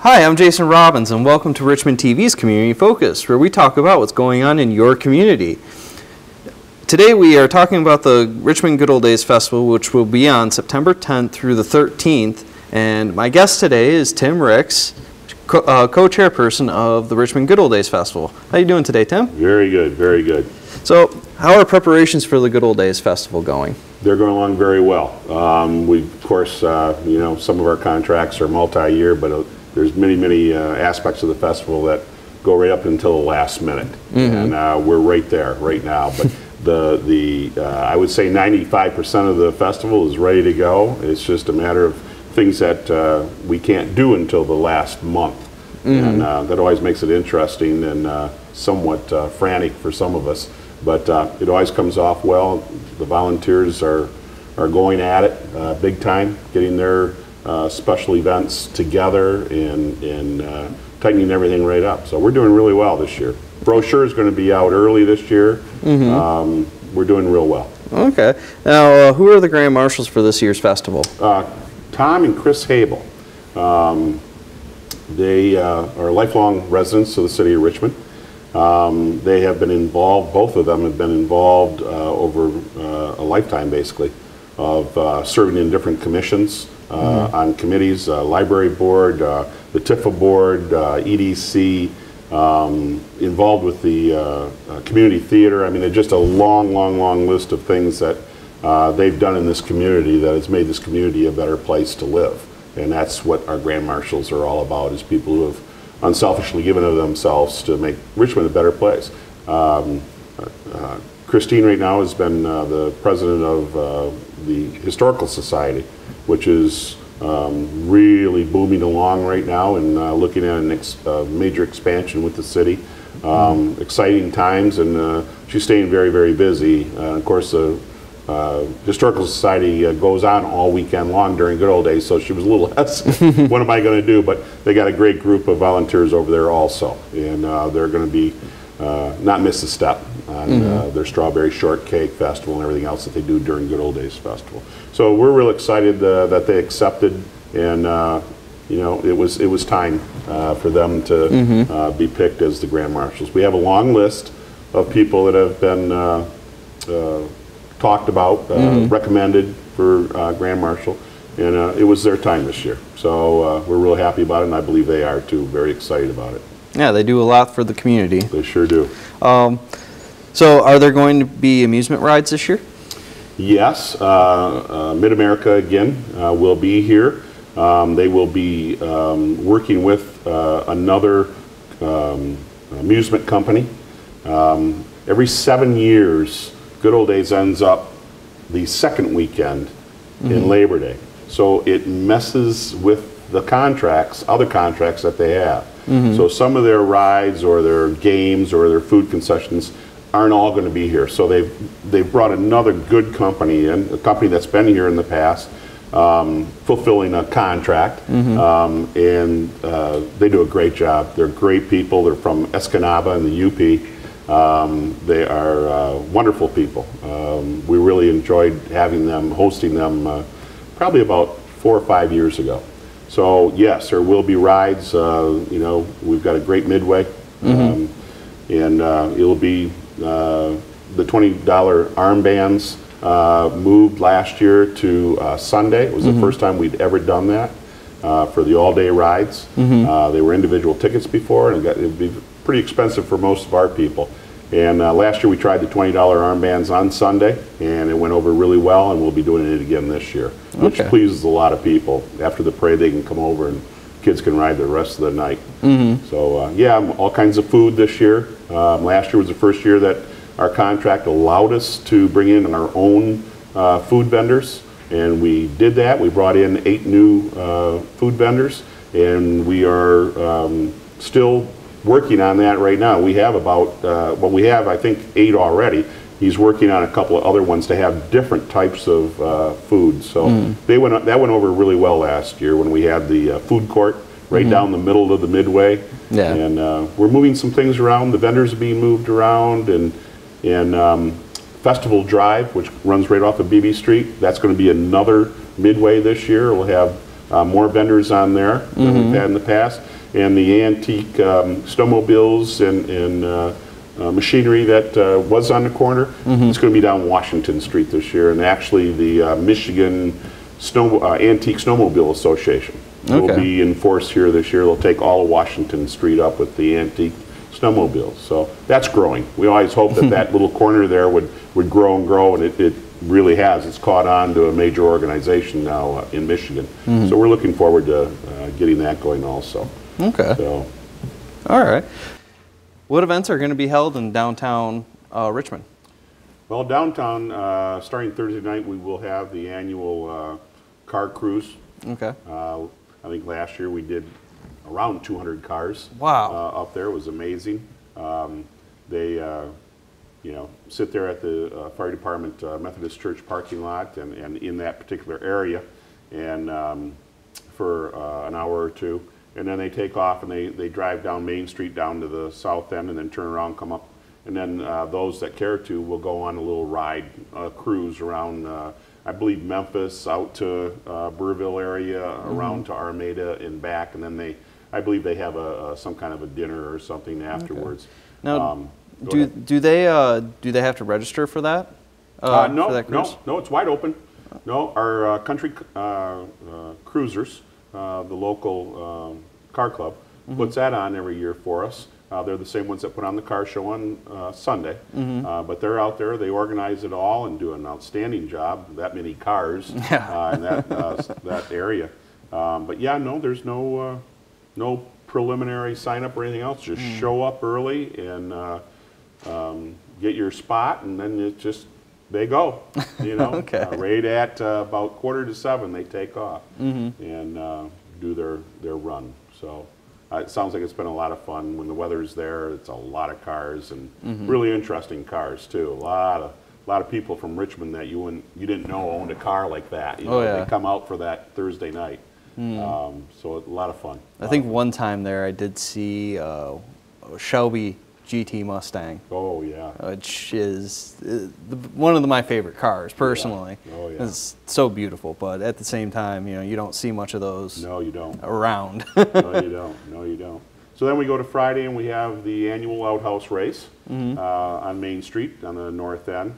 Hi, I'm Jason Robbins, and welcome to Richmond TV's Community Focus, where we talk about what's going on in your community. Today we are talking about the Richmond Good Old Days Festival, which will be on September 10th through the 13th, and my guest today is Tim Ricks, co-chairperson of the Richmond Good Old Days Festival. How are you doing today, Tim? Very good, very good. So, how are preparations for the Good Old Days Festival going? They're going along very well. We, of course, you know, some of our contracts are multi-year, but there's many aspects of the festival that go right up until the last minute, and we're right there right now. But I would say 95% of the festival is ready to go. It's just a matter of things that we can't do until the last month, and that always makes it interesting and somewhat frantic for some of us. But it always comes off well. The volunteers are going at it big time, getting their special events together and tightening everything right up. So we're doing really well this year. Brochure is going to be out early this year. We're doing real well. Okay. Now, who are the Grand Marshals for this year's festival? Tom and Chris Habel. They are lifelong residents of the city of Richmond. They have been involved, both of them have been involved over a lifetime, basically, of serving in different commissions, on committees, library board, the TIFA board, EDC, involved with the community theater. I mean, it's just a long list of things that they've done in this community that has made this community a better place to live. And that's what our Grand Marshals are all about, is people who have unselfishly given of themselves to make Richmond a better place. Christine right now has been the president of the Historical Society, which is really booming along right now and looking at a major expansion with the city. Exciting times, and she's staying very busy. Of course, the Historical Society goes on all weekend long during Good Old Days, so she was a little hesitant. What am I going to do? But they got a great group of volunteers over there also, and they're going to be not miss a step on their Strawberry Shortcake Festival and everything else that they do during Good Old Days Festival. So we're real excited that they accepted, and you know, it was time for them to be picked as the Grand Marshals. We have a long list of people that have been talked about, recommended for Grand Marshal, and it was their time this year. So we're real happy about it, and I believe they are too, very excited about it. Yeah, they do a lot for the community. They sure do. So are there going to be amusement rides this year? Yes, Mid-America again will be here. They will be working with another amusement company. Every 7 years, Good Old Days ends up the second weekend in Labor Day. So it messes with the contracts, other contracts that they have. So some of their rides or their games or their food concessions aren't all going to be here. So they've brought another good company in, a company that's been here in the past, fulfilling a contract, and they do a great job. They're great people. They're from Escanaba in the UP. They are wonderful people. We really enjoyed having them, hosting them probably about 4 or 5 years ago. So yes, there will be rides. You know, we've got a great midway, and it'll be the $20 armbands moved last year to Sunday. It was the first time we'd ever done that for the all-day rides. They were individual tickets before, and it would be pretty expensive for most of our people. And last year we tried the $20 armbands on Sunday, and it went over really well, and we'll be doing it again this year, which pleases a lot of people. After the parade, they can come over and kids can ride the rest of the night. So yeah, all kinds of food this year. Last year was the first year that our contract allowed us to bring in our own food vendors, and we did that. We brought in 8 new food vendors, and we are still working on that right now. We have about, well, we have, I think, 8 already. He's working on a couple of other ones to have different types of food. So that went over really well last year when we had the food court right down the middle of the midway. And we're moving some things around. The vendors are being moved around, and Festival Drive, which runs right off of BB Street, that's going to be another midway this year. We'll have more vendors on there than we've had in the past. And the antique snowmobiles and machinery that was on the corner, it's going to be down Washington Street this year. And actually the Michigan Antique Snowmobile Association will be in force here this year. They'll take all of Washington Street up with the antique snowmobiles. So that's growing. We always hope that that little corner there would grow and grow, and it really has. It's caught on to a major organization now in Michigan. So we're looking forward to getting that going also. Okay. So. All right. What events are going to be held in downtown Richmond? Well, downtown, starting Thursday night, we will have the annual car cruise. Okay. I think last year we did around 200 cars. Wow. Up there. It was amazing. They, you know, sit there at the fire department Methodist Church parking lot and in that particular area, and for an hour or two, and then they take off and they drive down Main Street down to the south end and then turn around, come up, and then those that care to will go on a little ride, cruise around. I believe Memphis, out to Burrillville area, around to Armada and back, and then I believe they have some kind of a dinner or something afterwards. Now, do they have to register for that? No, for that cruise? no, it's wide open. No, our country cruisers, the local car club, puts that on every year for us. They're the same ones that put on the car show on Sunday, but they're out there. They organize it all and do an outstanding job. That many cars in that area. But yeah, no, there's no preliminary sign up or anything else. Just show up early and get your spot, and then it just they go. You know, right at about 6:45 they take off and do their run. So. It sounds like it's been a lot of fun. When the weather's there, it's a lot of cars and really interesting cars too. A lot of people from Richmond that you didn't know owned a car like that. You know, they come out for that Thursday night. So a lot of fun. I think one time there I did see a Shelby GT Mustang. Oh yeah. Which is one of my favorite cars personally. Yeah. Oh yeah. It's so beautiful, but at the same time, you know, you don't see much of those. No, you don't. Around. No, you don't. No, you don't. So then we go to Friday and we have the annual outhouse race on Main Street on the north end,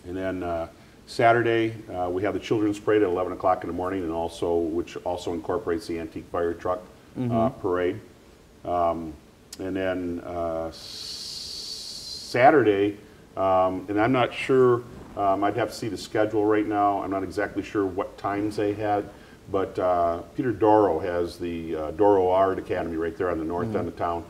and then Saturday we have the children's parade at 11 o'clock in the morning, and which also incorporates the antique fire truck parade. And then Saturday, and I'm not sure, I'd have to see the schedule right now. I'm not exactly sure what times they had, but Peter Doro has the Doro Art Academy right there on the north end of town,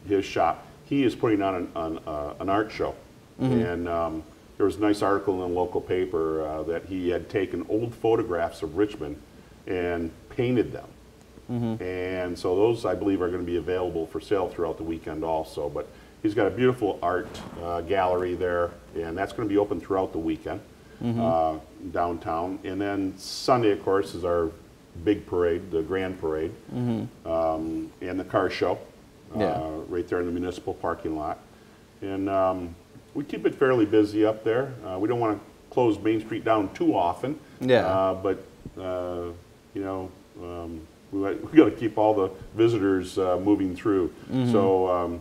his shop. He is putting on an art show. And there was a nice article in the local paper that he had taken old photographs of Richmond and painted them. And so those, I believe, are going to be available for sale throughout the weekend also. But he's got a beautiful art gallery there, and that's going to be open throughout the weekend downtown. And then Sunday, of course, is our big parade, the grand parade, and the car show right there in the municipal parking lot. And we keep it fairly busy up there. We don't want to close Main Street down too often, but you know, we got to keep all the visitors moving through. So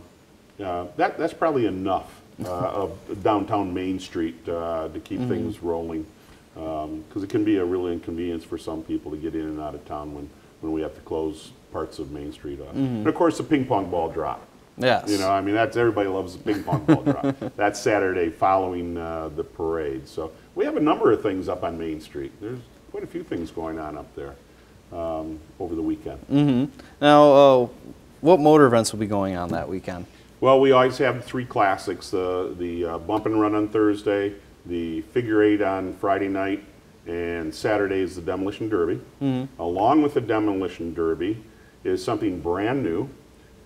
that's probably enough of downtown Main Street to keep things rolling, because it can be a real inconvenience for some people to get in and out of town when we have to close parts of Main Street off. And of course the ping pong ball drop. Yes. You know, I mean, everybody loves the ping pong ball drop. That's Saturday following the parade. So we have a number of things up on Main Street. There's quite a few things going on up there over the weekend. Now, what motor events will be going on that weekend? Well, we always have 3 classics: the bump and run on Thursday, the figure 8 on Friday night, and Saturday is the demolition derby. Along with the demolition derby is something brand new.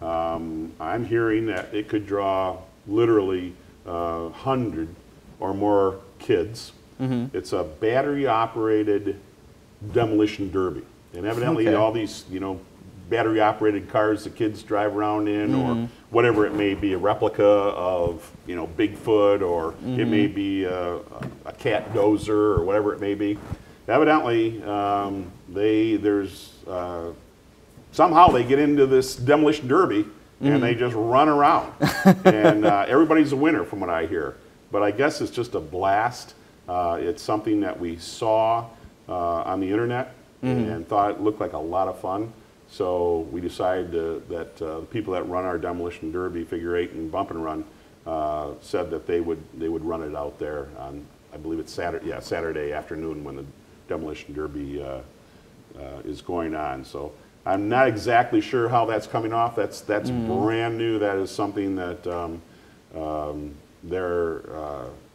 I'm hearing that it could draw literally 100 or more kids. It's a battery-operated demolition derby, and evidently all these, you know, battery-operated cars the kids drive around in, or whatever it may be, a replica of, you know, Bigfoot, or it may be a cat dozer, or whatever it may be. Evidently, somehow they get into this demolition derby and they just run around. And everybody's a winner from what I hear. But I guess it's just a blast. It's something that we saw on the internet and thought it looked like a lot of fun. So we decided that the people that run our demolition derby, figure eight and bump and run, said that they would run it out there on, I believe it's Saturday afternoon when the demolition derby is going on. So I'm not exactly sure how that's coming off. That's brand new. That is something that they're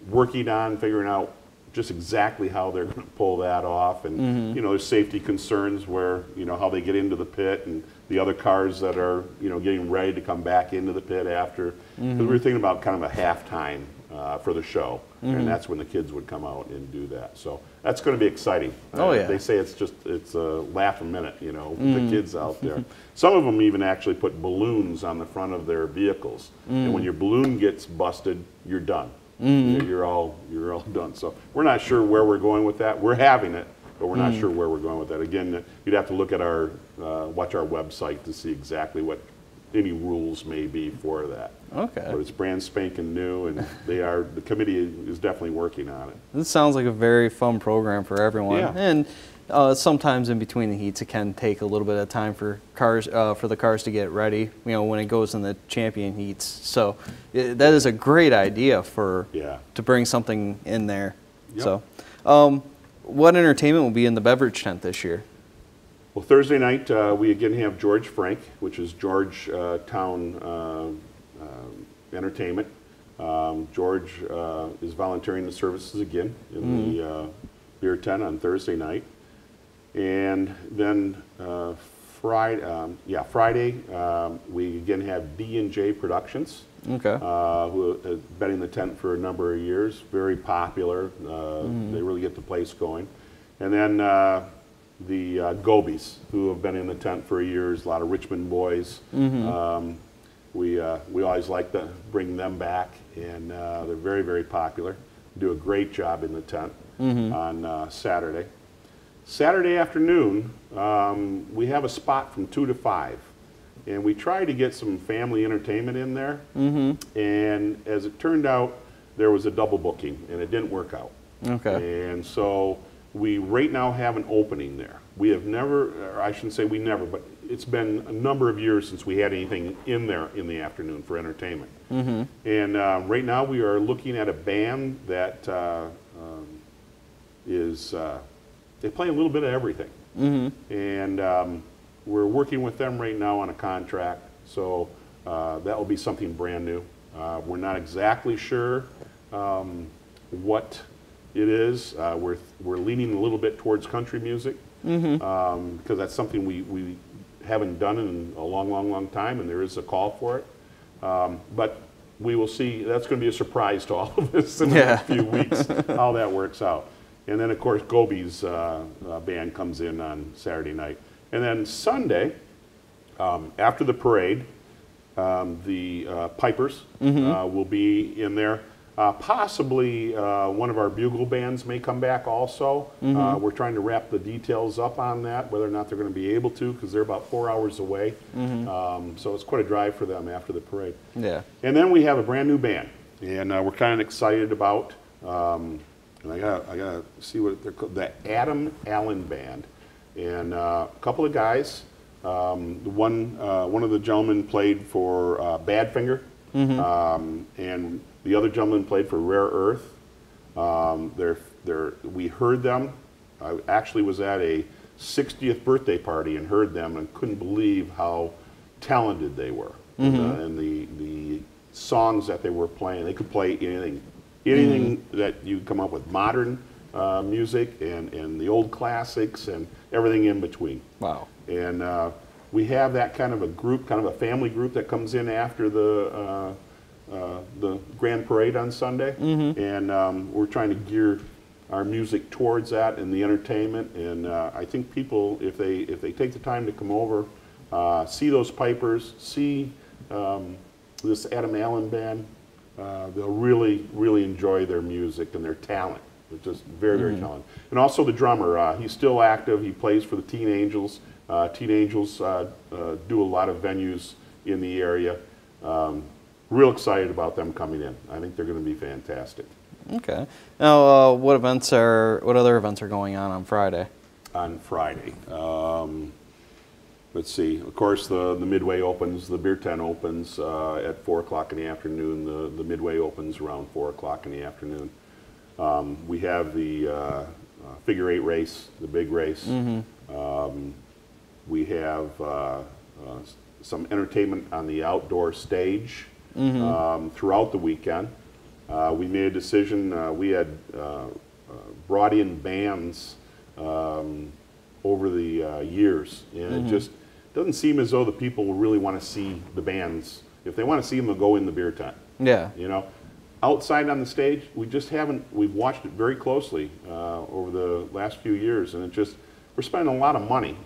working on, figuring out just exactly how they're going to pull that off. And you know, there's safety concerns where, you know, how they get into the pit and the other cars that are, you know, getting ready to come back into the pit after. Because we were thinking about kind of a halftime for the show, and that's when the kids would come out and do that. So that's going to be exciting. Oh yeah. They say it's a laugh a minute, you know, with the kids out there. Some of them even actually put balloons on the front of their vehicles, and when your balloon gets busted, you're done. You're all done. So we're not sure where we're going with that. We're having it, but we're not sure where we're going with that. Again, you'd have to look at watch our website to see exactly what any rules may be for that. Okay. But it's brand spanking new, and the committee is definitely working on it. This sounds like a very fun program for everyone. Yeah. And sometimes in between the heats, it can take a little bit of time for the cars to get ready, you know, when it goes in the champion heats. So that is a great idea to bring something in there. Yep. So what entertainment will be in the beverage tent this year? Well, Thursday night, we again have George Frank, which is Georgetown Entertainment. George is volunteering the services again in the beer tent on Thursday night. And then Friday, we again have D&J Productions, Okay. who has been in the tent for a number of years, very popular. They really get the place going. And then the Gobies, who have been in the tent for years, a lot of Richmond boys. We always like to bring them back, and they're very, very popular. Do a great job in the tent on Saturday. Saturday afternoon, we have a spot from 2 to 5, and we try to get some family entertainment in there. And as it turned out, there was a double booking, and it didn't work out. Okay. And so we right now have an opening there. We have never, or I shouldn't say we never, but it's been a number of years since we had anything in there in the afternoon for entertainment. And right now we are looking at a band that they play a little bit of everything. And we're working with them right now on a contract, so that will be something brand new. We're not exactly sure what it is. We're leaning a little bit towards country music, because that's something we haven't done in a long time, and there is a call for it. But we will see. That's going to be a surprise to all of us in the next few weeks, how that works out. And then, of course, Gobi's band comes in on Saturday night. And then Sunday, after the parade, the Pipers will be in there. Possibly one of our bugle bands may come back also. We're trying to wrap the details up on that, whether or not they're going to be able to, because they're about 4 hours away. So it's quite a drive for them after the parade. Yeah. And then we have a brand new band, and we're kind of excited about. And I gotta see what they're called. The Adam Allen Band, and a couple of guys. One of the gentlemen played for Badfinger, and the other gentleman played for Rare Earth. We heard them. I actually was at a 60th birthday party and heard them, and couldn't believe how talented they were. And the songs that they were playing, they could play anything that you come up with, modern music and the old classics and everything in between. Wow. And we have that kind of a group, kind of a family group that comes in after the Grand Parade on Sunday. And we're trying to gear our music towards that and the entertainment. And I think people, if they take the time to come over, see those Pipers, see this Adam Allen Band, they'll really enjoy their music and their talent. It's just very, very talented. And also the drummer, he's still active. He plays for the Teen Angels. Teen Angels do a lot of venues in the area. Real excited about them coming in. I think they're going to be fantastic. Okay. Now, what other events are going on Friday? On Friday, let's see. Of course, the Midway opens. The beer tent opens at 4 o'clock in the afternoon. The Midway opens around 4 o'clock in the afternoon. We have the figure 8 race, the big race. We have some entertainment on the outdoor stage throughout the weekend. We made a decision. We had brought in bands over the years, and it just doesn't seem as though the people really want to see the bands. If they want to see them, they'll go in the beer tent. Yeah. You know, outside on the stage, we just haven't. We've watched it very closely over the last few years, and we're spending a lot of money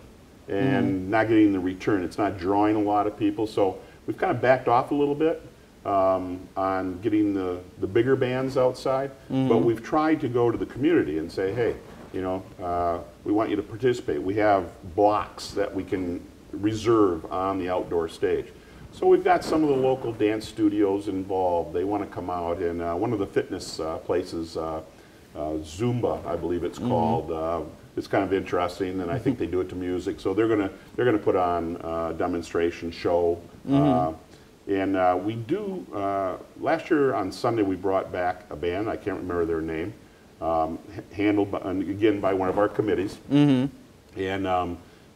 and not getting the return. It's not drawing a lot of people, so we've kind of backed off a little bit on getting the bigger bands outside. But we've tried to go to the community and say, hey, you know, we want you to participate. We have blocks that we can reserve on the outdoor stage. So we've got some of the local dance studios involved. They want to come out, and one of the fitness places, Zumba, I believe it's called. It's kind of interesting, and I think they do it to music. So they're gonna put on a demonstration show. And we do. Last year on Sunday, we brought back a band. I can't remember their name. Handled again by one of our committees, and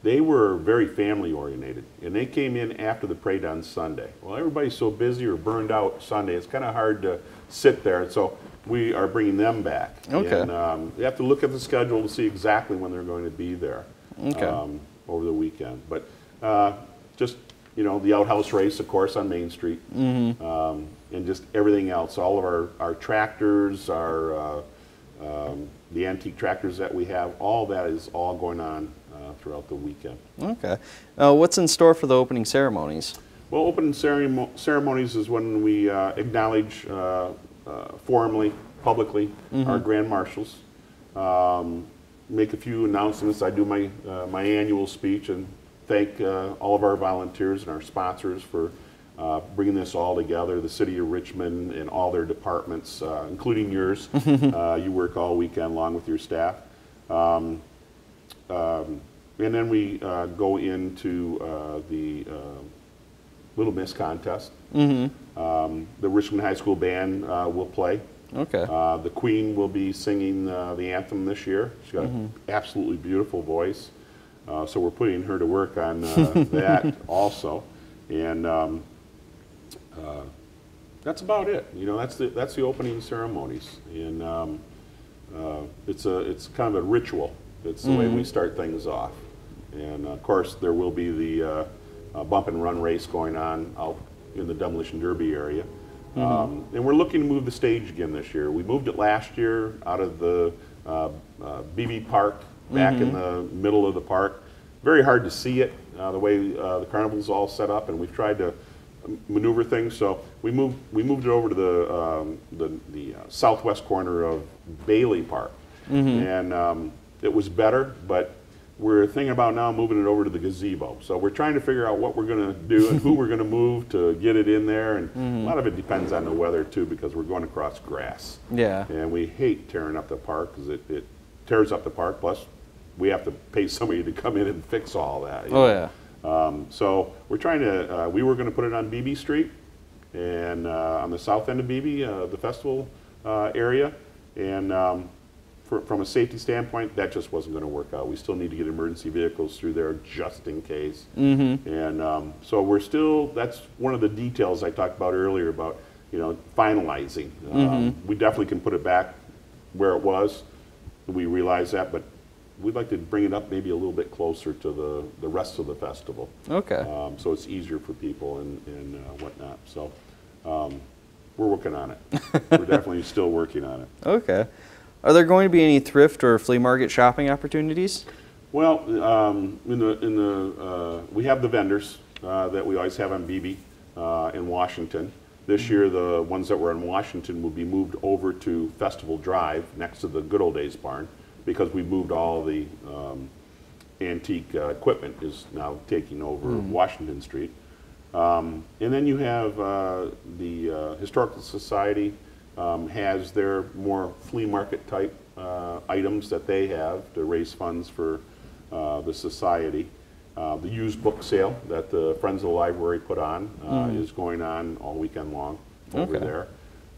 they were very family oriented, and they came in after the parade on Sunday. Well, everybody's so busy or burned out Sunday, it's kind of hard to sit there, and so we are bringing them back. Okay. And you have to look at the schedule to see exactly when they're going to be there. Okay. Over the weekend, but just, you know, the outhouse race, of course, on Main Street, and just everything else. All of our tractors, the antique tractors that we have, all that is all going on throughout the weekend. Okay. What's in store for the opening ceremonies? Well, opening ceremonies is when we acknowledge formally, publicly, our Grand Marshals. Make a few announcements. I do my annual speech and thank all of our volunteers and our sponsors for bringing this all together, the City of Richmond and all their departments, including yours. You work all weekend long with your staff. And then we go into the Little Miss contest. The Richmond High School band will play. Okay. The Queen will be singing the anthem this year. She's got an absolutely beautiful voice. So we're putting her to work on that also. And that's about it. You know, that's the opening ceremonies, and it's kind of a ritual. It's the way we start things off, and of course there will be the bump and run race going on out in the Demolition Derby area, and we're looking to move the stage again this year. We moved it last year out of the BB Park back in the middle of the park. Very hard to see it the way the carnival's all set up, and we've tried to maneuver things. So we moved it over to the southwest corner of Bailey Park, and it was better, but we're thinking about now moving it over to the gazebo. So we're trying to figure out what we're going to do and who we're going to move to get it in there, and a lot of it depends on the weather too, because we're going across grass. Yeah. And we hate tearing up the park because it tears up the park. Plus, we have to pay somebody to come in and fix all that. Oh yeah. So we're trying to, we were going to put it on BB Street and on the south end of BB, the festival area, and from a safety standpoint, that just wasn't going to work out. We still need to get emergency vehicles through there just in case. And so we're still, that's one of the details I talked about earlier about, you know, finalizing. We definitely can put it back where it was. We realize that, but we'd like to bring it up maybe a little bit closer to the rest of the festival. Okay. So it's easier for people and whatnot. So we're working on it. We're definitely still working on it. Okay. Are there going to be any thrift or flea market shopping opportunities? Well, we have the vendors that we always have on BB in Washington. This year, the ones that were in Washington will be moved over to Festival Drive next to the Good Old Days barn, because we moved all the antique equipment is now taking over Washington Street. And then you have the Historical Society has their more flea market type items that they have to raise funds for the society. The used book sale that the Friends of the Library put on is going on all weekend long over there.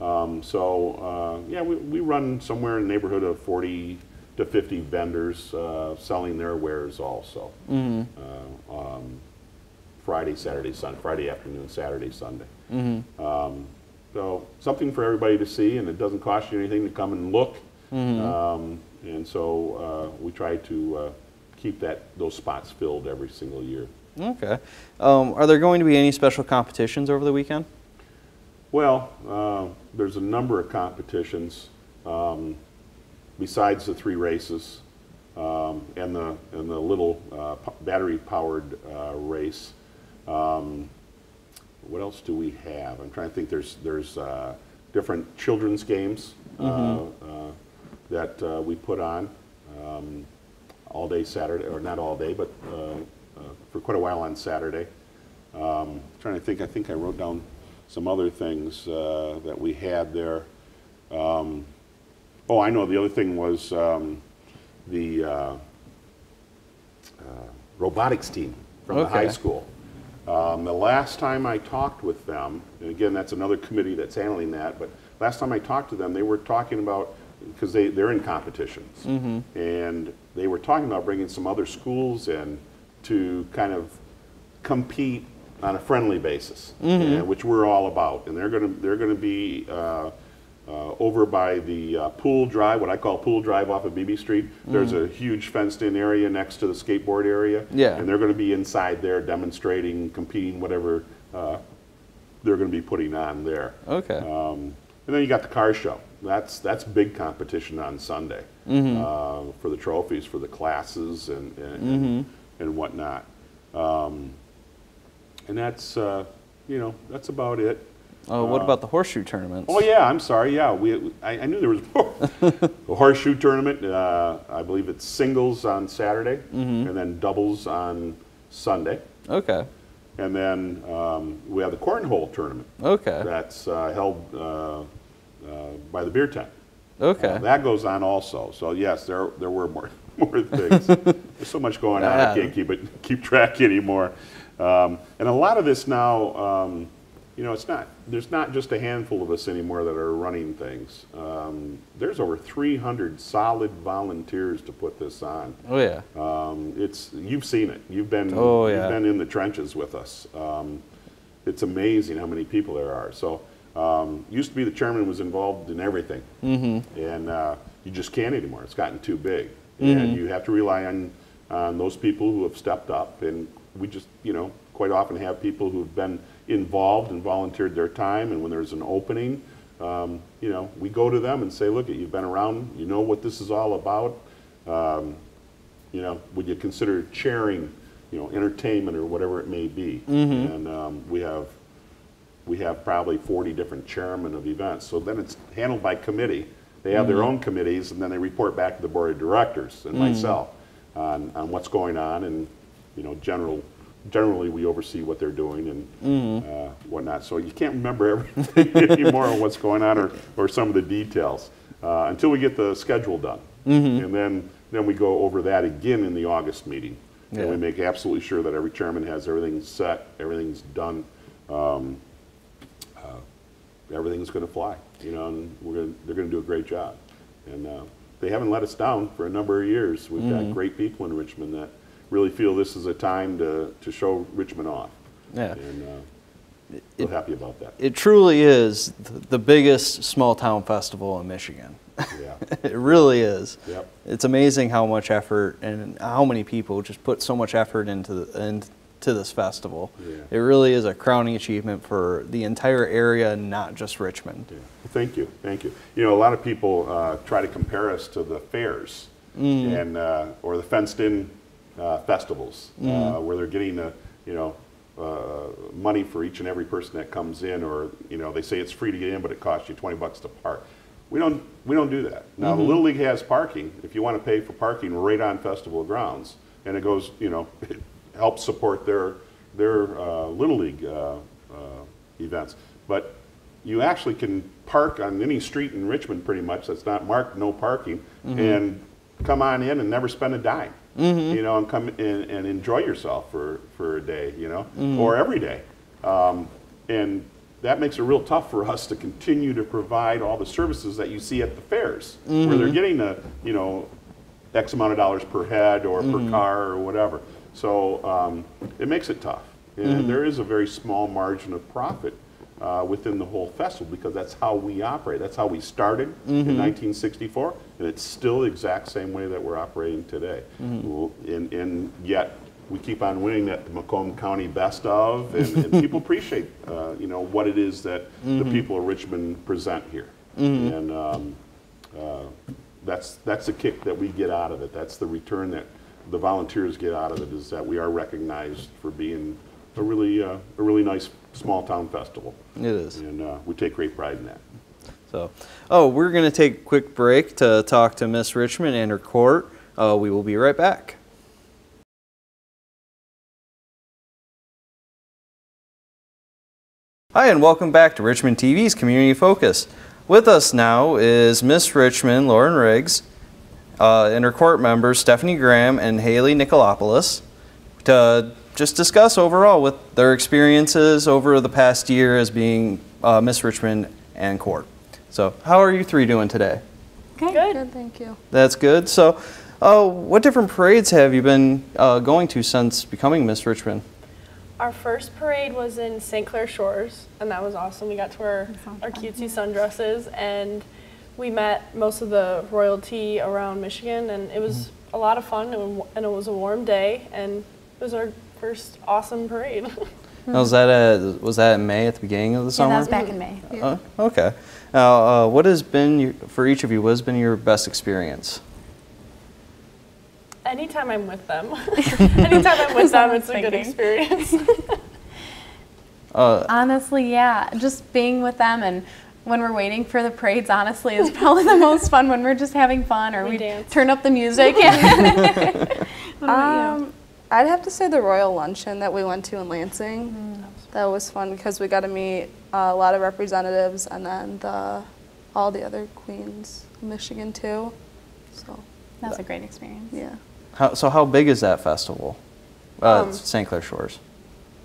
Yeah, we run somewhere in the neighborhood of 40 to 50 vendors selling their wares also. Friday, Saturday, Sunday, Friday afternoon, Saturday, Sunday. So something for everybody to see, and it doesn't cost you anything to come and look. And so we try to keep those spots filled every single year. Okay. Are there going to be any special competitions over the weekend? Well, there's a number of competitions besides the 3 races and the little battery-powered race. What else do we have? I'm trying to think. There's different children's games that we put on all day Saturday, or not all day, but for quite a while on Saturday. Trying to think. I think I wrote down some other things that we had there. Oh, I know. The other thing was the robotics team from the high school. The last time I talked with them, and again, that's another committee that's handling that, but last time I talked to them, they were talking about, because they're in competitions, and they were talking about bringing some other schools in to kind of compete on a friendly basis, which we're all about. And they're going to be over by the Pool Drive, what I call Pool Drive off of Beebe Street. There's a huge fenced-in area next to the skateboard area, and they're going to be inside there demonstrating, competing, whatever they're going to be putting on there. Okay. And then you got the car show. That's big competition on Sunday for the trophies for the classes and whatnot. And that's that's about it. Oh, what about the Horseshoe Tournaments? Oh yeah, I'm sorry. Yeah, I knew there was more. The Horseshoe Tournament. I believe it's singles on Saturday and then doubles on Sunday. Okay. And then we have the Cornhole Tournament. Okay. That's held by the beer tent. Okay. That goes on also. So yes, there were more things. There's so much going on. I can't keep track anymore. And a lot of this now, there's not just a handful of us anymore that are running things. There's over 300 solid volunteers to put this on. Oh yeah. You've seen it. You've been in the trenches with us. It's amazing how many people there are. So used to be the chairman was involved in everything, and you just can't anymore. It's gotten too big, and you have to rely on those people who have stepped up. And we just quite often have people who've been involved and volunteered their time, and when there's an opening, we go to them and say, look, you've been around, you know what this is all about. Would you consider chairing, entertainment or whatever it may be? And we have probably 40 different chairmen of events. So then it's handled by committee. They have their own committees, and then they report back to the board of directors and myself on what's going on, and generally we oversee what they're doing and whatnot. So you can't remember everything anymore on what's going on or some of the details until we get the schedule done. And then we go over that again in the August meeting. And we make absolutely sure that every chairman has everything set, everything's done. Everything's going to fly, and they're going to do a great job. And they haven't let us down for a number of years. We've got great people in Richmond that really feel this is a time to show Richmond off. Yeah. And we're happy about that. It truly is the biggest small town festival in Michigan. Yeah. It really is. Yep. It's amazing how much effort and how many people just put so much effort into this festival. Yeah. It really is a crowning achievement for the entire area, not just Richmond. Yeah. Thank you. A lot of people try to compare us to the fairs and or the fenced-in festivals where they're getting a money for each and every person that comes in, or they say it's free to get in, but it costs you $20 to park. We don't do that. Now the Little League has parking if you want to pay for parking right on festival grounds, and it goes it helps support their Little League events. But you actually can park on any street in Richmond pretty much that's not marked no parking, and come on in and never spend a dime. And come in and enjoy yourself for a day, or every day. And that makes it real tough for us to continue to provide all the services that you see at the fairs, where they're getting X amount of dollars per head or per car or whatever. So it makes it tough. And there is a very small margin of profit within the whole festival, because that's how we operate. That's how we started in 1964, and it's still the exact same way that we're operating today. And yet we keep on winning at the Macomb County Best of, and people appreciate what it is that the people of Richmond present here. And that's the kick that we get out of it. That's the return that the volunteers get out of it, is that we are recognized for being a really nice small town festival. It is. And we take great pride in that. So, we're going to take a quick break to talk to Miss Richmond and her court. We will be right back. Hi, and welcome back to Richmond TV's Community Focus. With us now is Miss Richmond, Lauren Riggs, and her court members, Stephanie Graham and Haley Nicolopoulos, to just discuss overall with their experiences over the past year as being Miss Richmond and court. So, how are you three doing today? Good, thank you. That's good. So, what different parades have you been going to since becoming Miss Richmond? Our first parade was in St. Clair Shores, and that was awesome. We got to wear our cutesy sundresses, and we met most of the royalty around Michigan, and it was a lot of fun, and it was a warm day, and it was our first awesome parade. Was that in May, at the beginning of the summer? Yeah, that was back in May. Yeah. Okay. Now, what has been, for each of you, what has been your best experience? Anytime I'm with them. Anytime I'm with them, it's a good experience. Honestly, yeah. Just being with them, and when we're waiting for the parades, honestly, is probably the most fun, when we're just having fun, or we dance. Turn up the music. I'd have to say the Royal Luncheon that we went to in Lansing. That was fun because we got to meet a lot of representatives, and then all the other queens of Michigan too. So that was a great experience. Yeah. How big is that festival? St. Clair Shores.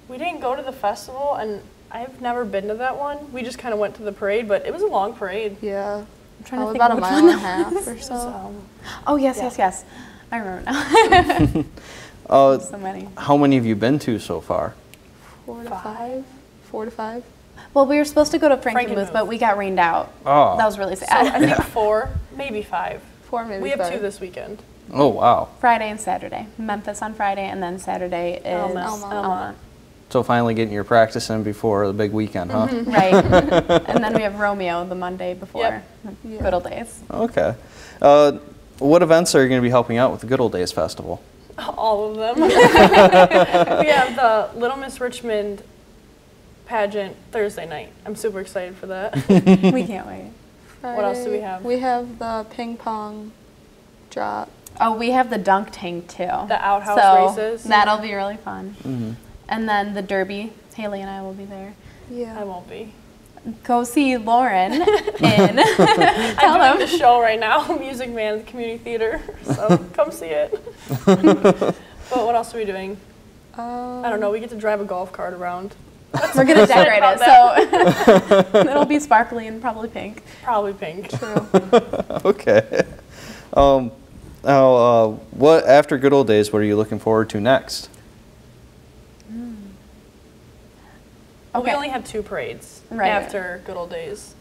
We didn't go to the festival, and I've never been to that one. We just kind of went to the parade, but it was a long parade. Yeah. I'm trying to think about a which mile one and a half or so. Oh, yes, yes. I remember now. So many. How many have you been to so far? 4 to 5. 4 to 5. Well, we were supposed to go to Frankenmuth, but we got rained out. Oh. That was really sad. So I think 4, maybe 5. 4, maybe 5. We have 2 this weekend. Oh, wow. Friday and Saturday. Memphis on Friday, and then Saturday is Almont. So finally getting your practice in before the big weekend, huh? Right. And then we have Romeo the Monday before. Yep. Good old days. Okay. What events are you going to be helping out with the Good Old Days Festival? All of them. We have the Little Miss Richmond pageant Thursday night. I'm super excited for that. We can't wait. Friday, What else do we have? We have the ping pong drop. Oh, we have the dunk tank too. The outhouse races. That'll be really fun. And then the derby. Haley and I will be there. Yeah. I won't be. Go see Lauren in. I'm doing the show right now, Music Man at the Community Theater. So come see it. But what else are we doing? I don't know. We get to drive a golf cart around. We're gonna decorate it, so it'll be sparkly and probably pink. Probably pink. True. Okay. Now, what after Good Old Days? What are you looking forward to next? We only have 2 parades after Good Old Days.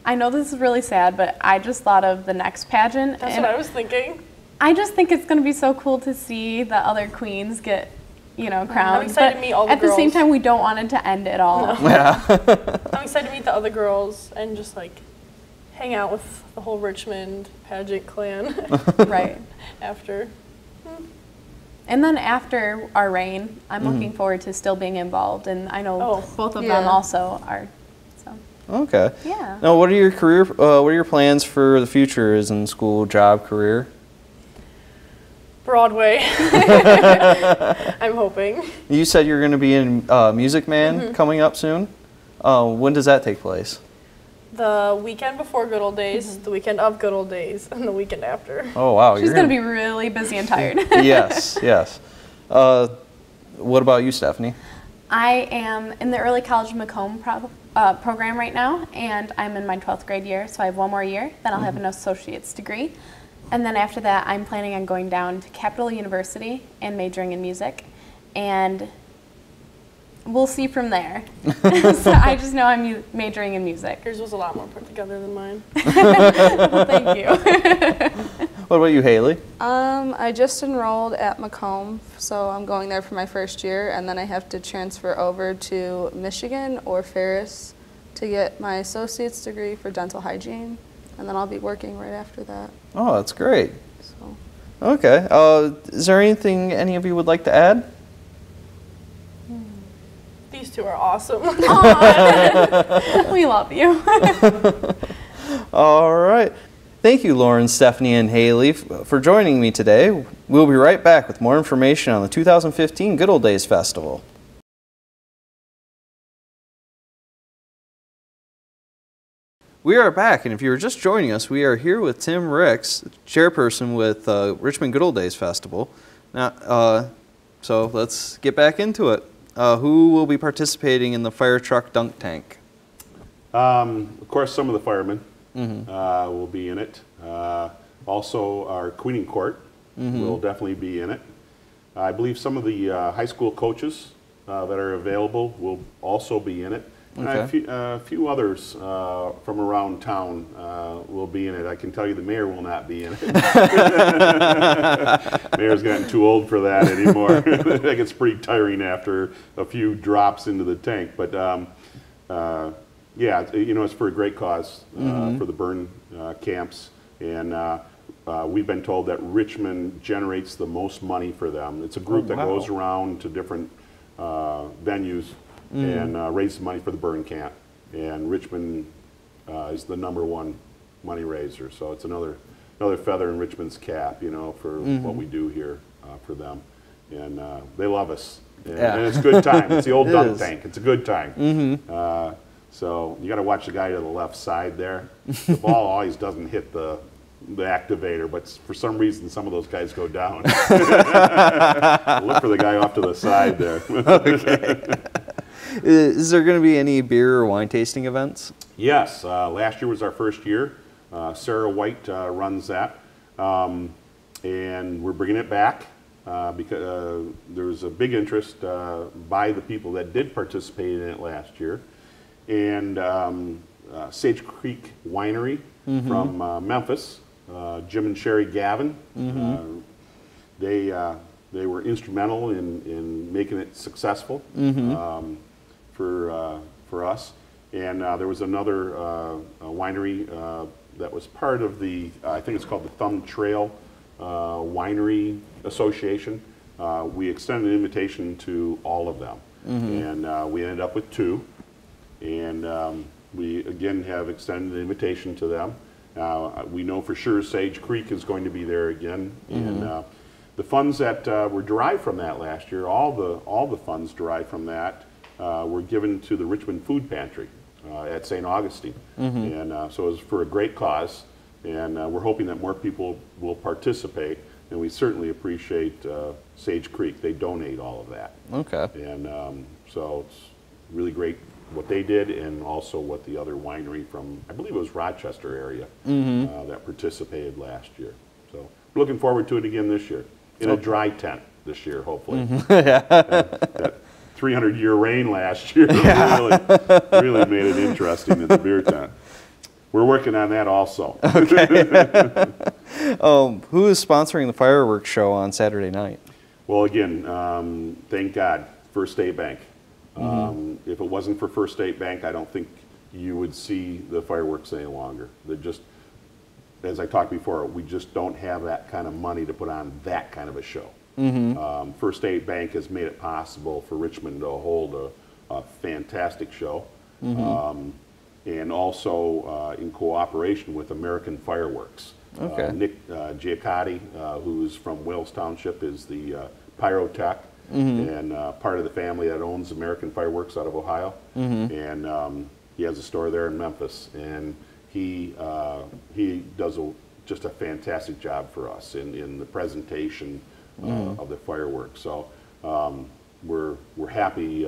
I know this is really sad, but I just thought of the next pageant. That's what I was thinking. I just think it's going to be so cool to see the other queens get, crowned. I'm excited to meet all the girls. At the same time, we don't want it to end at all. No. Yeah. I'm excited to meet the other girls and just hang out with the whole Richmond pageant clan. Right. After. And then after our reign, I'm looking forward to still being involved, and I know both of them also are. So. Okay. Yeah. Now, what are your plans for the future as in school, job, career? Broadway. I'm hoping. You said you're going to be in Music Man coming up soon. When does that take place? The weekend before Good Old Days, the weekend of Good Old Days, and the weekend after. Oh, wow. She's going to be really busy and tired. Yes, yes. What about you, Stephanie? I am in the Early College Macomb program right now, and I'm in my 12th grade year, so I have one more year. Then I'll have an associate's degree. And then after that, I'm planning on going down to Capital University and majoring in music. And we'll see from there. So I just know I'm majoring in music. Yours was a lot more put together than mine. Well, thank you. What about you, Haley? I just enrolled at Macomb, so I'm going there for my first year, and then I have to transfer over to Michigan or Ferris to get my associate's degree for dental hygiene, and then I'll be working right after that. Oh, that's great. So. Okay. Is there anything any of you would like to add? These two are awesome. We love you. All right. Thank you, Lauren, Stephanie, and Haley, for joining me today. We'll be right back with more information on the 2015 Good Old Days Festival. We are back, and if you were just joining us, we are here with Tim Ricks, chairperson with Richmond Good Old Days Festival. Now, so let's get back into it. Who will be participating in the fire truck dunk tank? Of course, some of the firemen will be in it. Also, our queening court will definitely be in it. I believe some of the high school coaches that are available will also be in it. And a few others from around town will be in it. I can tell you the mayor will not be in it. Mayor's gotten too old for that anymore. It gets pretty tiring after a few drops into the tank. But yeah, you know, it's for a great cause for the burn camps. And we've been told that Richmond generates the most money for them. It's a group that goes around to different venues and raise money for the burn camp. And Richmond is the #1 money raiser. So it's another feather in Richmond's cap, you know, for what we do here for them. And they love us. And it's a good time. It's the old dunk tank. It's a good time. So you got to watch the guy to the left side there. The ball always doesn't hit the activator, but for some reason some of those guys go down. Look for the guy off to the side there. Okay. Is there going to be any beer or wine tasting events? Yes. Last year was our first year. Sarah White runs that. And we're bringing it back because there was a big interest by the people that did participate in it last year. And Sage Creek Winery from Memphis, Jim and Sherry Gavin, they were instrumental in making it successful for us. And there was another winery that was part of the, I think it's called the Thumb Trail Winery Association. We extended an invitation to all of them. And we ended up with 2. And we, again, have extended an invitation to them. We know for sure Sage Creek is going to be there again. And the funds that were derived from that last year, all the funds derived from that were given to the Richmond Food Pantry at St. Augustine. And so it was for a great cause. And we're hoping that more people will participate. And we certainly appreciate Sage Creek. They donate all of that. Okay. And so it's really great what they did, and also what the other winery from, I believe it was Rochester area, that participated last year. So we're looking forward to it again this year, in a dry tent this year, hopefully. That 300-year rain last year really made it interesting at the beer tent. We're working on that also. Okay. Who is sponsoring the fireworks show on Saturday night? Well, again, thank God, First State Bank. If it wasn't for First State Bank, I don't think you would see the fireworks any longer. They're just, as I talked before, we just don't have that kind of money to put on that kind of a show. First State Bank has made it possible for Richmond to hold a fantastic show. And also in cooperation with American Fireworks. Okay. Nick Giacotti, who's from Wales Township, is the pyrotech and part of the family that owns American Fireworks out of Ohio. And he has a store there in Memphis. And he does just a fantastic job for us in the presentation of the fireworks. So we're happy,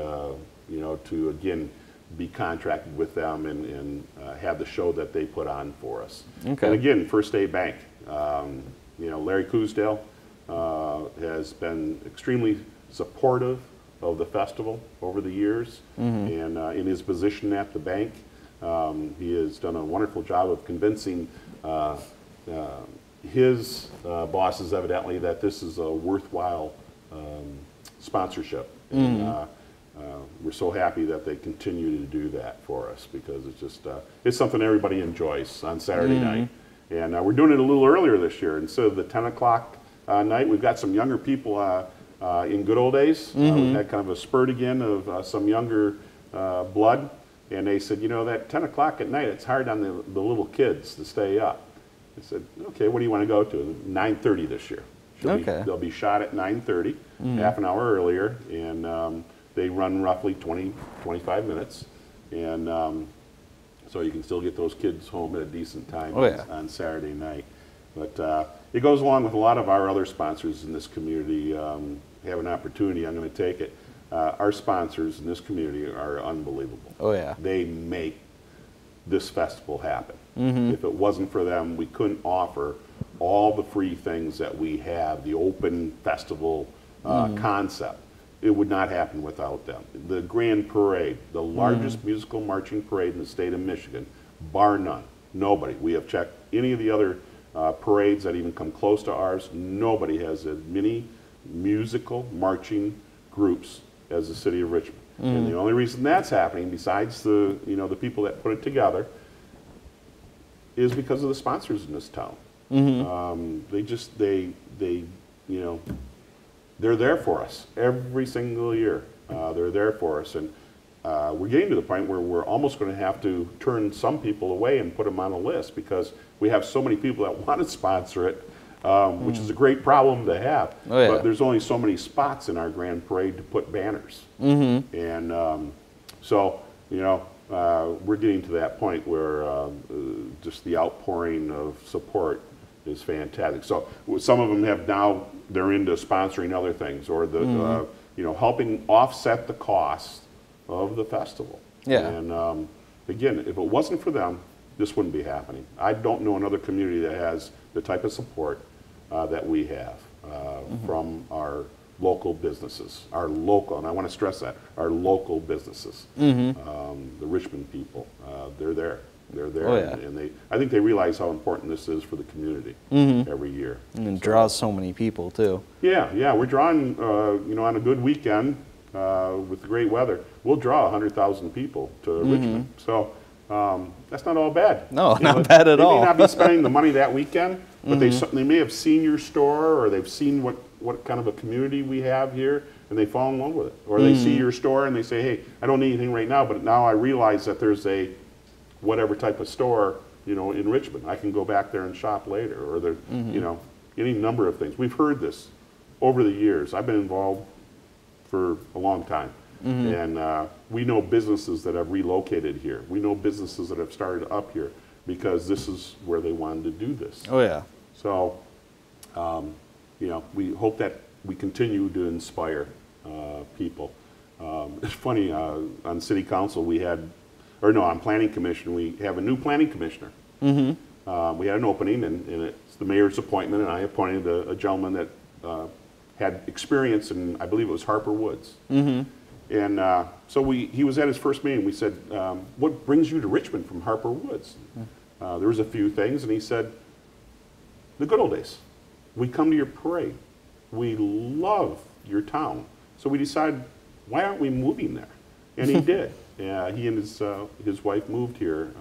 you know, to again be contracted with them and have the show that they put on for us. Okay. And again, First State Bank, you know, Larry Cousdale has been extremely supportive of the festival over the years, and in his position at the bank, he has done a wonderful job of convincing his bosses, evidently, that this is a worthwhile sponsorship. And, we're so happy that they continue to do that for us, because it's just it's something everybody enjoys on Saturday night. And we're doing it a little earlier this year. Instead of the 10 o'clock night, we've got some younger people in good old days. We've had kind of a spurt again of some younger blood. And they said, you know, that 10 o'clock at night, it's hard on the little kids to stay up. I said, okay, what do you want to go to? 9:30 this year. They'll be shot at 9:30, half an hour earlier. And they run roughly 20-25 minutes, and so you can still get those kids home at a decent time on Saturday night. But it goes along with a lot of our other sponsors in this community. Have an opportunity, I'm going to take it. Our sponsors in this community are unbelievable. Oh yeah. They make this festival happen. If it wasn't for them, we couldn't offer all the free things that we have, the open festival concept. It would not happen without them. The Grand Parade, the largest musical marching parade in the state of Michigan, bar none. Nobody. We have checked any of the other parades that even come close to ours. Nobody has as many musical marching groups as the city of Richmond. And the only reason that's happening, besides the the people that put it together, is because of the sponsors in this town. They're there for us every single year. They're there for us, and we're getting to the point where we're almost going to have to turn some people away and put them on a list, because we have so many people that want to sponsor it, which is a great problem to have. But there's only so many spots in our Grand Parade to put banners. And so, we're getting to that point where just the outpouring of support is fantastic. So some of them have now, they're into sponsoring other things, or the helping offset the cost of the festival. And again, if it wasn't for them, this wouldn't be happening. I don't know another community that has the type of support that we have from our local businesses, and I want to stress that, our local businesses, the Richmond people. They're there. They're there, and I think they realize how important this is for the community every year. And it draws so many people too. Yeah, we're drawing, on a good weekend with the great weather, we'll draw 100,000 people to Richmond. So that's not all bad. No, not bad at all. They may not be spending the money that weekend, but they may have seen your store, or they've seen what kind of a community we have here, and they fall in love with it. Or they see your store and they say, hey, I don't need anything right now, but now I realize that there's a whatever type of store, in Richmond. I can go back there and shop later, or there, any number of things. We've heard this over the years. I've been involved for a long time, and we know businesses that have relocated here. We know businesses that have started up here because this is where they wanted to do this. Oh yeah. So, we hope that we continue to inspire people. It's funny, on city council on planning commission, we have a new planning commissioner. We had an opening, and it's the mayor's appointment, and I appointed a gentleman that had experience in, I believe it was Harper Woods. And so he was at his first meeting. We said, what brings you to Richmond from Harper Woods? There was a few things, and he said, the good old days. We come to your parade. We love your town. So we decided, why aren't we moving there? And he did. He and his wife moved here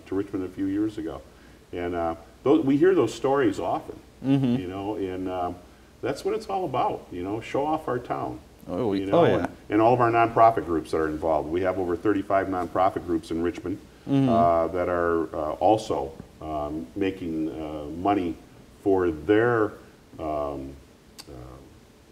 to Richmond a few years ago. And we hear those stories often, and that's what it's all about, you know, show off our town. Oh, You know, yeah. and all of our nonprofit groups that are involved. We have over 35 nonprofit groups in Richmond that are also making money for their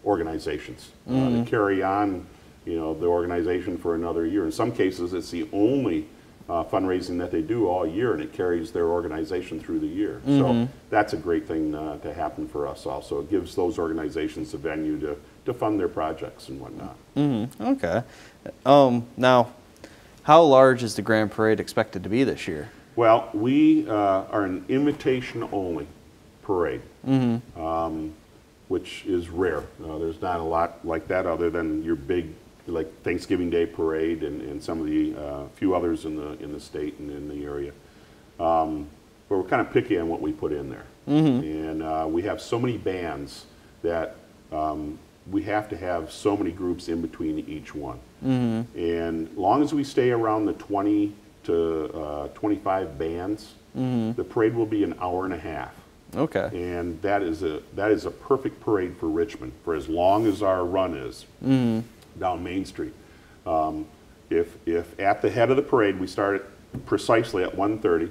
organizations to carry on, you know, the organization for another year. In some cases, it's the only fundraising that they do all year, and it carries their organization through the year. So that's a great thing to happen for us also. It gives those organizations a venue to fund their projects and whatnot. Okay. Now, how large is the Grand Parade expected to be this year? Well, we are an invitation-only parade, which is rare. There's not a lot like that other than your big, like Thanksgiving Day parade and some of the few others in the state and in the area. But we're kind of picky on what we put in there. And we have so many bands that we have to have so many groups in between each one. And as long as we stay around the 20 to 25 bands, the parade will be an hour and a half. Okay. And that is a perfect parade for Richmond for as long as our run is down Main Street. If at the head of the parade we start precisely at 1:30,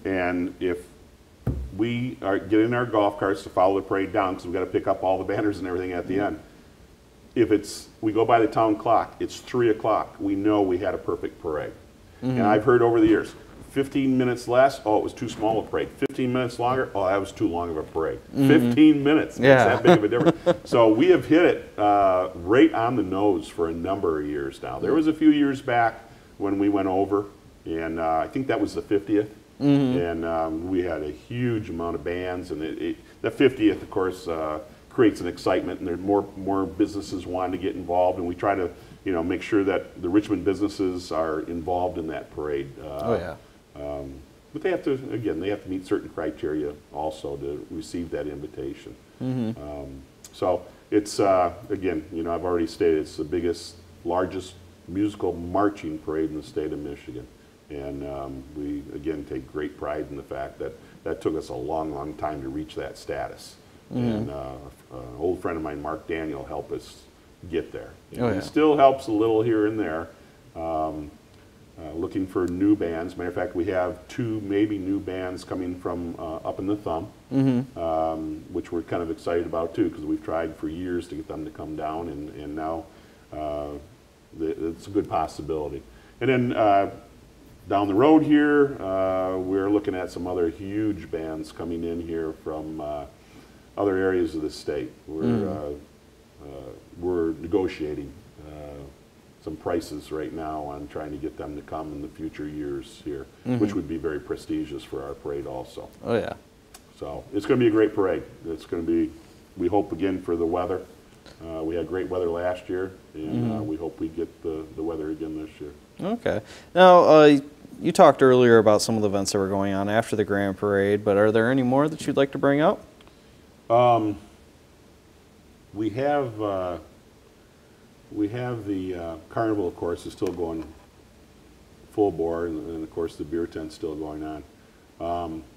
and if we get in our golf carts to follow the parade down because we've got to pick up all the banners and everything at the end. If we go by the town clock, it's 3 o'clock. We know we had a perfect parade. And I've heard over the years, 15 minutes less, oh, it was too small a parade. 15 minutes longer, oh, that was too long of a parade. 15 minutes, makes that big of a difference. So we have hit it right on the nose for a number of years now. There was a few years back when we went over, and I think that was the 50th. And we had a huge amount of bands, and the 50th, of course, creates an excitement, and there's more businesses wanting to get involved, and we try to, you know, make sure that the Richmond businesses are involved in that parade. But they have to, again, they have to meet certain criteria also to receive that invitation. So it's, again, you know, I've already stated, it's the biggest, largest musical marching parade in the state of Michigan. And we, again, take great pride in the fact that that took us a long, long time to reach that status. And an old friend of mine, Mark Daniel, helped us get there. He still helps a little here and there, looking for new bands. Matter of fact, we have 2 maybe new bands coming from up in the Thumb, which we're kind of excited about too, because we've tried for years to get them to come down, and now it's a good possibility. And then down the road here, we're looking at some other huge bands coming in here from other areas of the state. We're negotiating some prices right now on trying to get them to come in the future years here, which would be very prestigious for our parade also. Oh, yeah. So it's going to be a great parade. It's going to be, we hope again for the weather. We had great weather last year, and we hope we get the weather again this year. Okay. Now, you talked earlier about some of the events that were going on after the Grand Parade, but are there any more that you'd like to bring up? We have the carnival, of course, is still going full bore, and of course the beer tent's still going on.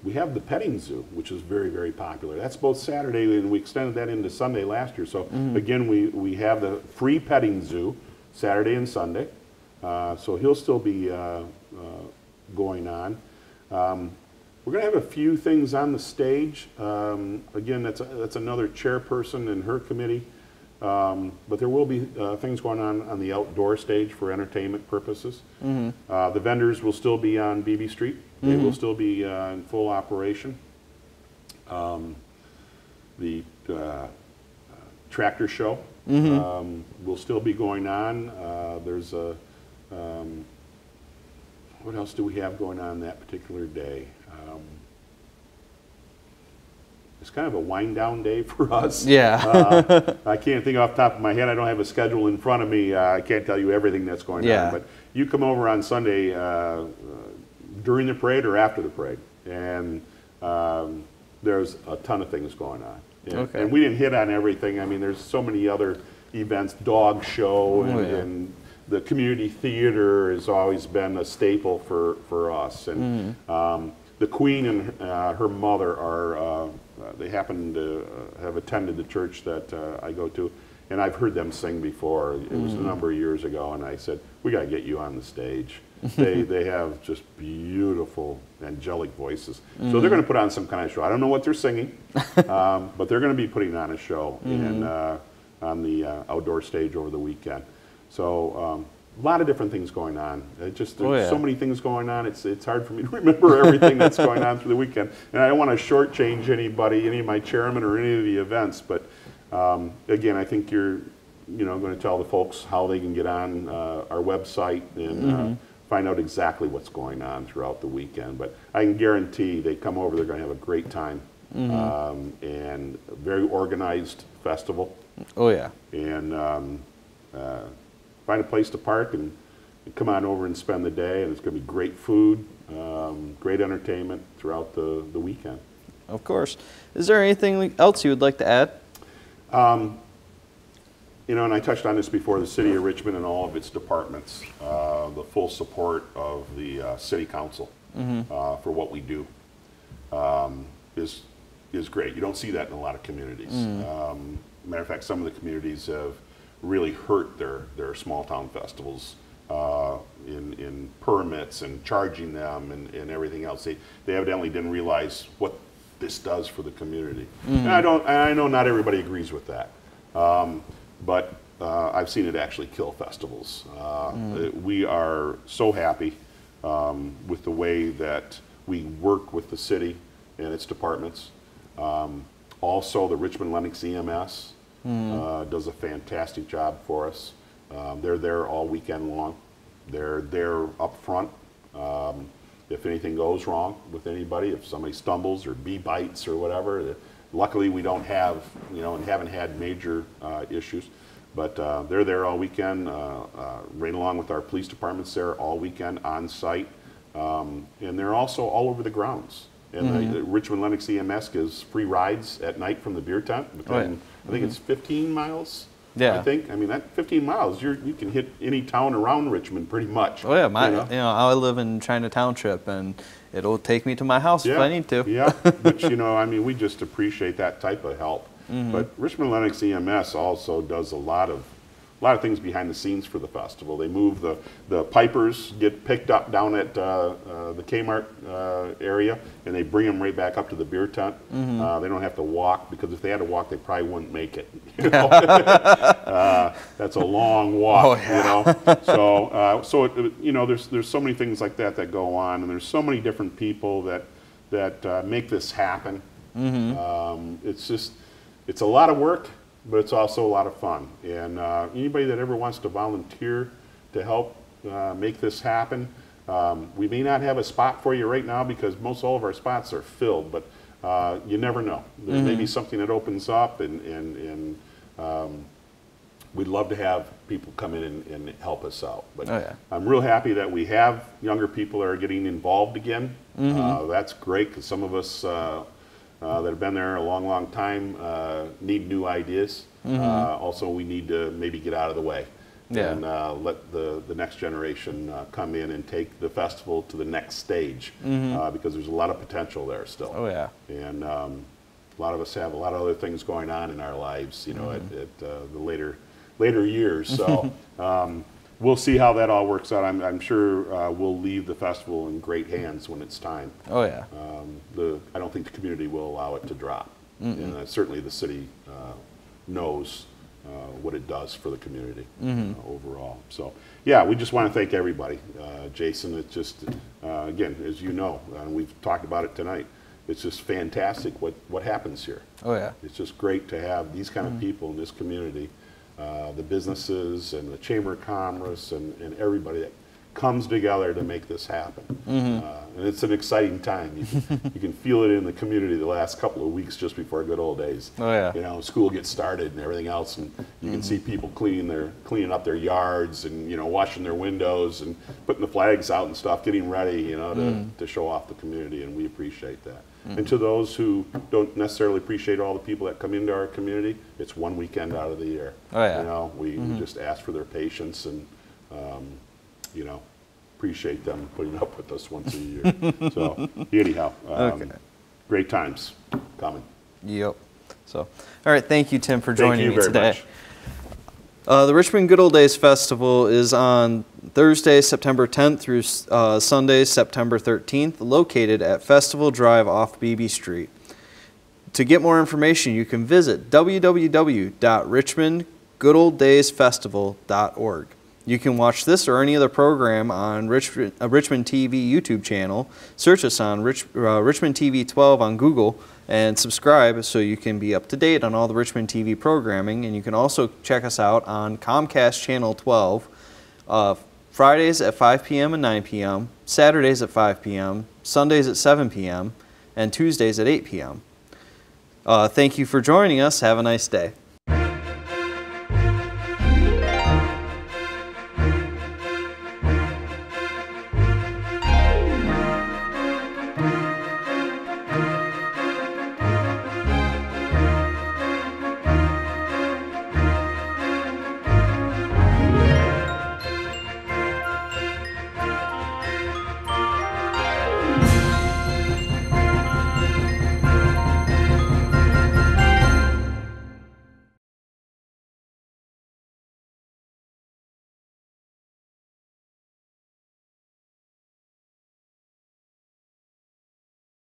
We have the petting zoo, which is very, very popular. That's both Saturday, and we extended that into Sunday last year. So again, we have the free petting zoo Saturday and Sunday. So he'll still be going on. We're going to have a few things on the stage. Again, that's another chairperson and her committee. But there will be things going on the outdoor stage for entertainment purposes. The vendors will still be on BB Street. They will still be in full operation. The tractor show will still be going on. There's a, what else do we have going on that particular day? It's kind of a wind down day for us. Yeah. I can't think off the top of my head. I don't have a schedule in front of me. I can't tell you everything that's going on. But you come over on Sunday during the parade or after the parade, and there's a ton of things going on. And we didn't hit on everything. I mean, there's so many other events, dog show, and the community theater has always been a staple for us. And the Queen and her mother are they happen to have attended the church that I go to, and I've heard them sing before. It was a number of years ago, and I said, we got to get you on the stage. They have just beautiful, angelic voices. So they're going to put on some kind of show. I don't know what they're singing, but they're going to be putting on a show on the outdoor stage over the weekend. So a lot of different things going on. There's so many things going on. It's hard for me to remember everything that's going on through the weekend. And I don't want to shortchange anybody, any of my chairmen or any of the events. But again, I think you're going to tell the folks how they can get on our website and find out exactly what's going on throughout the weekend. But I can guarantee they come over, they're going to have a great time. And a very organized festival. Oh, yeah. And find a place to park and come on over and spend the day. And it's going to be great food, great entertainment throughout the weekend. Of course. Is there anything else you would like to add? And I touched on this before, the City of Richmond and all of its departments, the full support of the City Council for what we do is great. You don't see that in a lot of communities. Matter of fact, some of the communities have really hurt their small town festivals in permits and charging them and everything else. They evidently didn't realize what this does for the community. And I know not everybody agrees with that. But I've seen it actually kill festivals. We are so happy with the way that we work with the city and its departments. Also, the Richmond Lennox EMS does a fantastic job for us. They're there all weekend long. They're there up front. If anything goes wrong with anybody, if somebody stumbles or bee bites or whatever, luckily we don't have, and haven't had major issues. But they're there all weekend, right along with our police departments there all weekend on site. And they're also all over the grounds. And the Richmond Lennox EMS gives free rides at night from the beer tent. I think it's 15 miles. Yeah. I think. I mean, that 15 miles, you can hit any town around Richmond pretty much. Oh, yeah. I live in China Township, and it'll take me to my house if I need to. Yeah. But, I mean, we just appreciate that type of help. But Richmond Lennox EMS also does a lot of things behind the scenes for the festival. They move the pipers, get picked up down at the Kmart area, and they bring them right back up to the beer tent. They don't have to walk, because if they had to walk, they probably wouldn't make it. That's a long walk. Oh, yeah. So there's so many things like that go on, and there's so many different people that make this happen. It's a lot of work, but it's also a lot of fun. And anybody that ever wants to volunteer to help make this happen, we may not have a spot for you right now because most all of our spots are filled, but you never know. There may be something that opens up, and we'd love to have people come in and help us out. But I'm real happy that we have younger people that are getting involved again. That's great, because some of us that have been there a long, long time need new ideas. Also, we need to maybe get out of the way and let the next generation come in and take the festival to the next stage, because there's a lot of potential there still. Oh, yeah. And a lot of us have a lot of other things going on in our lives, at the later years. So we'll see how that all works out. I'm sure we'll leave the festival in great hands when it's time. Oh, yeah. I don't think the community will allow it to drop. And certainly the city knows what it does for the community overall. So, yeah, we just want to thank everybody. Jason, it's just, again, as you know, and we've talked about it tonight, it's just fantastic what happens here. Oh, yeah. It's just great to have these kind of people in this community. The businesses and the Chamber of Commerce and everybody that comes together to make this happen. And it's an exciting time. You can feel it in the community the last couple of weeks just before good old days. Oh, yeah. School gets started and everything else, and you can see people cleaning up their yards and washing their windows and putting the flags out and stuff, getting ready to show off the community, and we appreciate that. And to those who don't necessarily appreciate all the people that come into our community, it's one weekend out of the year. Oh, yeah. We just ask for their patience and, appreciate them putting up with us once a year. So, anyhow, great times coming. Yep. So, all right, thank you, Tim, for joining me today. Thank you very much. The Richmond Good Old Days Festival is on Thursday, September 10th through Sunday, September 13th, located at Festival Drive off Beebe Street. To get more information, you can visit www.richmondgoodoldaysfestival.org. You can watch this or any other program on Richmond TV YouTube channel. Search us on Richmond TV 12 on Google and subscribe so you can be up to date on all the Richmond TV programming. And you can also check us out on Comcast Channel 12, Fridays at 5 p.m. and 9 p.m., Saturdays at 5 p.m., Sundays at 7 p.m., and Tuesdays at 8 p.m. Thank you for joining us. Have a nice day.